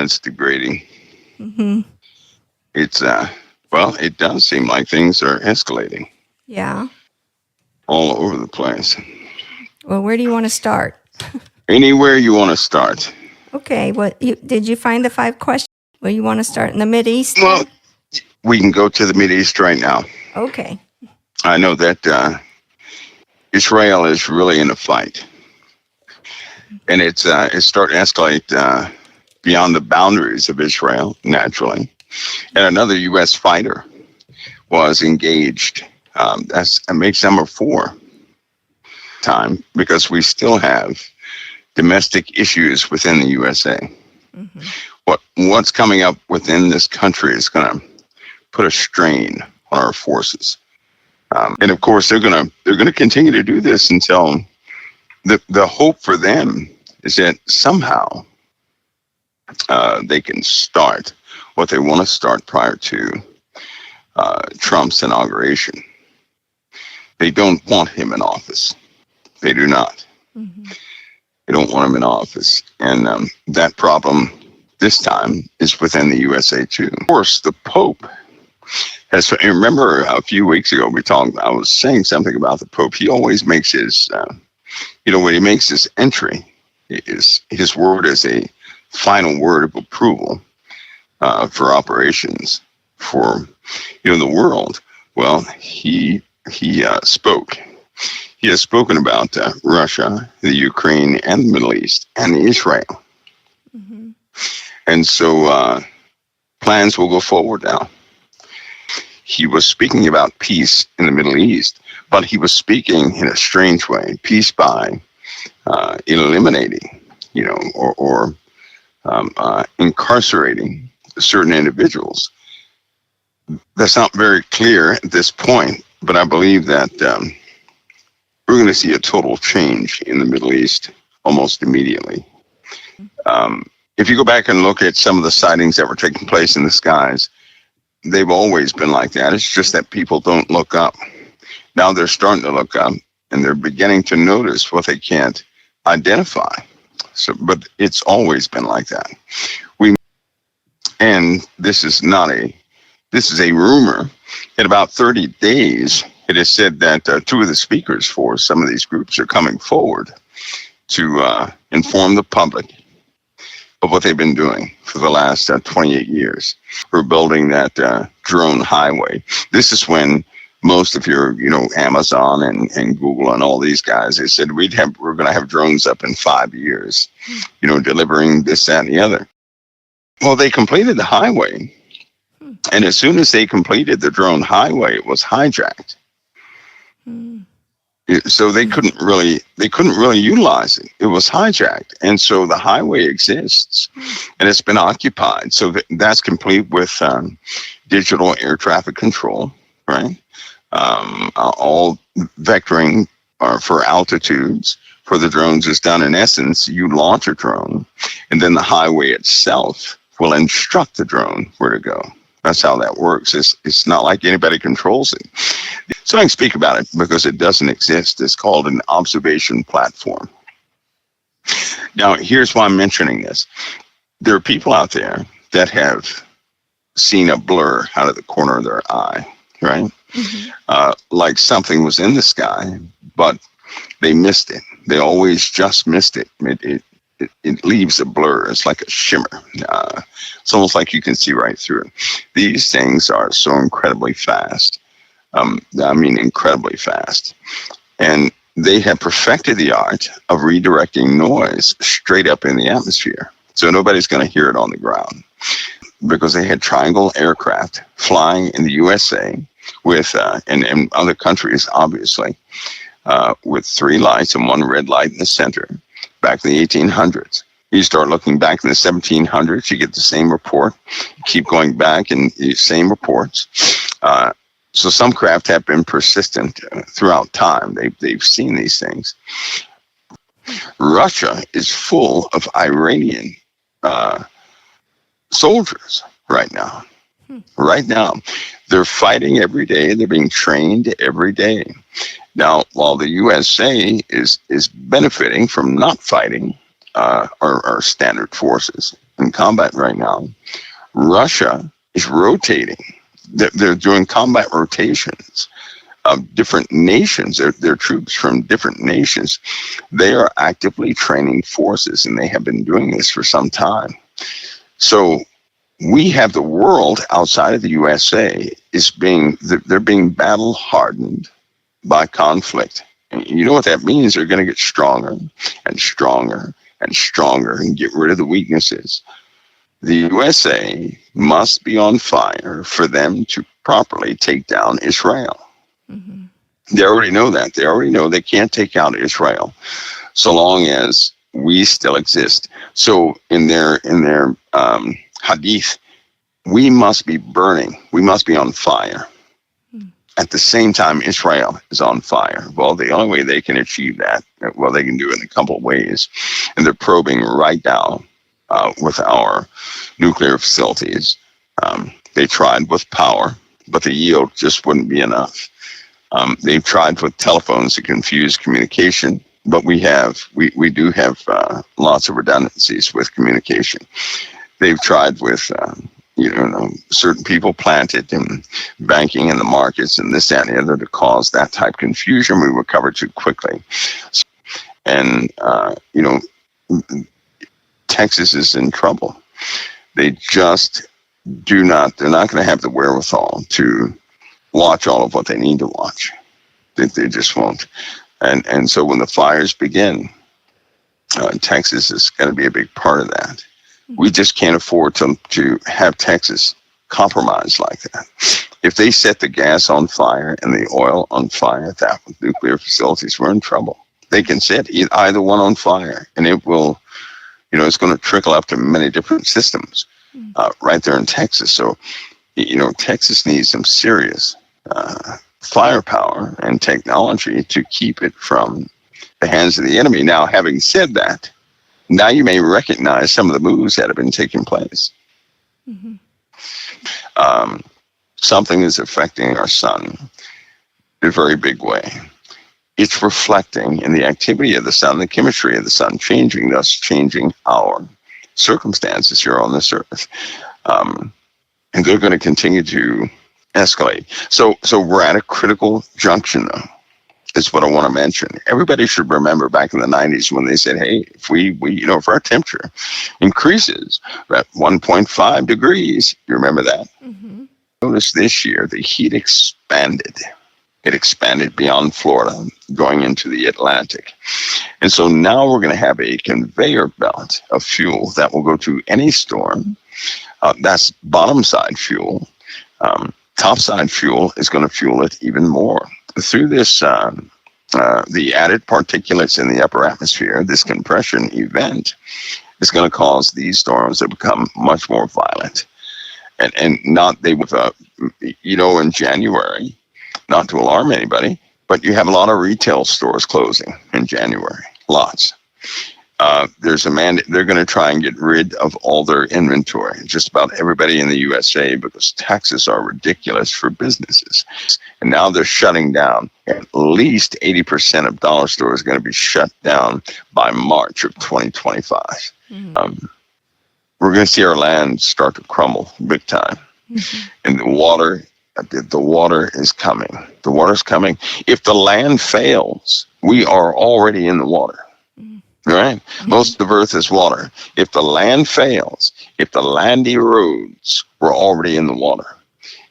It's degrading. Mm-hmm. It's, well, it does seem like things are escalating Yeah. all over the place. Well, where do you want to start? Anywhere you want to start. Okay. Did you find the 5 questions? Well, you want to start in the Mid East Well, then? we can go to the Mideast right now. Okay. I know that Israel is really in a fight, and it's starting to escalate beyond the boundaries of Israel naturally. And another U.S. fighter was engaged. That makes number 4 time because we still have domestic issues within the USA. Mm-hmm. What's coming up within this country is going to put a strain on our forces, and of course they're gonna continue to do this until the hope for them is that somehow they can start what they want to start prior to Trump's inauguration. They don't want him in office. They do not. Mm-hmm. They don't want him in office, and that problem this time is within the USA too. Of course, the Pope has. Remember a few weeks ago we talked. I was saying something about the Pope. He always makes his, when he makes his entry, his word is a final word of approval for operations for the world. Well, he spoke. He has spoken about Russia, the Ukraine, and the Middle East, and Israel. Mm-hmm. And so plans will go forward now. He was speaking about peace in the Middle East, but he was speaking in a strange way, peace by eliminating, or incarcerating certain individuals. That's not very clear at this point, but I believe that we're going to see a total change in the Middle East almost immediately. If you go back and look at some of the sightings that were taking place in the skies, they've always been like that. It's just that people don't look up. Now they're starting to look up and they're beginning to notice what they can't identify. So, but it's always been like that. And this is a rumor. In about 30 days, it is said that 2 of the speakers for some of these groups are coming forward to inform the public of what they've been doing for the last 28 years. We're building that drone highway. This is when most of your, Amazon and Google and all these guys, they said we're going to have drones up in 5 years, delivering this, that, and the other. Well, they completed the highway, and as soon as they completed the drone highway, it was hijacked. Mm-hmm. So they couldn't really utilize it. It was hijacked, and so the highway exists, and it's been occupied. So that's complete with digital air traffic control, right? All vectoring for altitudes for the drones is done. In essence, you launch a drone, and then the highway itself will instruct the drone where to go. That's how that works. It's not like anybody controls it. So I can speak about it because it doesn't exist. It's called an observation platform. Now, here's why I'm mentioning this. There are people out there that have seen a blur out of the corner of their eye, right? Mm-hmm. Like something was in the sky, but they missed it. They always just missed it. It leaves a blur. It's like a shimmer. It's almost like you can see right through it. These things are so incredibly fast. Incredibly fast. And they have perfected the art of redirecting noise straight up in the atmosphere. So nobody's going to hear it on the ground. Because they had triangle aircraft flying in the USA with, and other countries, obviously, with 3 lights and 1 red light in the center back in the 1800s. You start looking back in the 1700s, you get the same report. You keep going back and the same reports. So some craft have been persistent throughout time. They've seen these things. Russia is full of Iranian soldiers right now. Right now, they're fighting every day. They're being trained every day. Now, while the USA is benefiting from not fighting our standard forces, in combat right now. Russia is rotating. They're doing combat rotations of different nations. They're troops from different nations. They are actively training forces, and they have been doing this for some time. So we have the world outside of the USA they're being battle hardened by conflict. And you know what that means? They're going to get stronger and stronger and stronger and get rid of the weaknesses. The USA must be on fire for them to properly take down Israel. Mm-hmm. They already know that. They already know they can't take out Israel so long as we still exist. So in their hadith, we must be burning. We must be on fire. At the same time, Israel is on fire. Well, the only way they can achieve that, well, they can do it in a couple of ways. And they're probing right now with our nuclear facilities. They tried with power, but the yield just wouldn't be enough. They've tried with telephones to confuse communication, but we do have lots of redundancies with communication. They've tried with certain people planted in banking and the markets and this, that, and the other to cause that type of confusion. We recovered too quickly. And, Texas is in trouble. They just they're not going to have the wherewithal to watch all of what they need to watch. They just won't. And so when the fires begin, Texas is going to be a big part of that. We just can't afford to have Texas compromised like that. If they set the gas on fire and the oil on fire, that with nuclear facilities, we're in trouble. They can set either one on fire, and it will, it's going to trickle up to many different systems right there in Texas. So, Texas needs some serious firepower and technology to keep it from the hands of the enemy. Now, having said that, now you may recognize some of the moves that have been taking place. Mm-hmm. Something is affecting our sun in a very big way. It's reflecting in the activity of the sun, the chemistry of the sun changing, thus changing our circumstances here on this earth. And they're going to continue to escalate. So we're at a critical junction, though. Is what I want to mention. Everybody should remember back in the 90s when they said, hey, if our temperature increases at 1.5 degrees, you remember that? Mm-hmm. Notice this year, the heat expanded. It expanded beyond Florida, going into the Atlantic. And so now we're going to have a conveyor belt of fuel that will go to any storm. That's bottom side fuel. Top side fuel is going to fuel it even more. Through this, the added particulates in the upper atmosphere, this compression event is going to cause these storms to become much more violent. And not they would, in January, not to alarm anybody, but you have a lot of retail stores closing in January, lots. There's a mandate. They're going to try and get rid of all their inventory, just about everybody in the USA, because taxes are ridiculous for businesses. And now they're shutting down. At least 80% of dollar stores are going to be shut down by March of 2025. Mm-hmm. We're going to see our land start to crumble big time. Mm-hmm. And the water is coming. The water's coming. If the land fails, we are already in the water. Right? Mm-hmm. Most of Earth is water. If the land fails, if the land erodes, we're already in the water.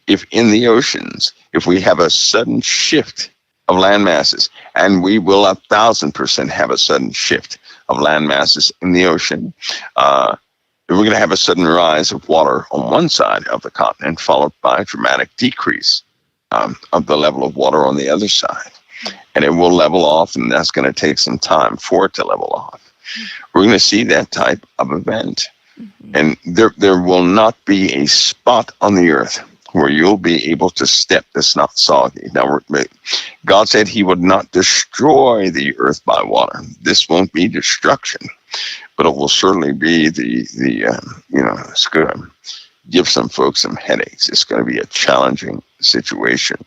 If in the oceans, if we have a sudden shift of land masses, and we will 1,000% have a sudden shift of land masses in the ocean, we're going to have a sudden rise of water on one side of the continent, followed by a dramatic decrease of the level of water on the other side. And it will level off, and that's going to take some time for it to level off. We're going to see that type of event. Mm-hmm. And there will not be a spot on the earth where you'll be able to step that's not soggy. Now, God said he would not destroy the earth by water. This won't be destruction, but it will certainly be it's going to give some folks some headaches. It's going to be a challenging situation.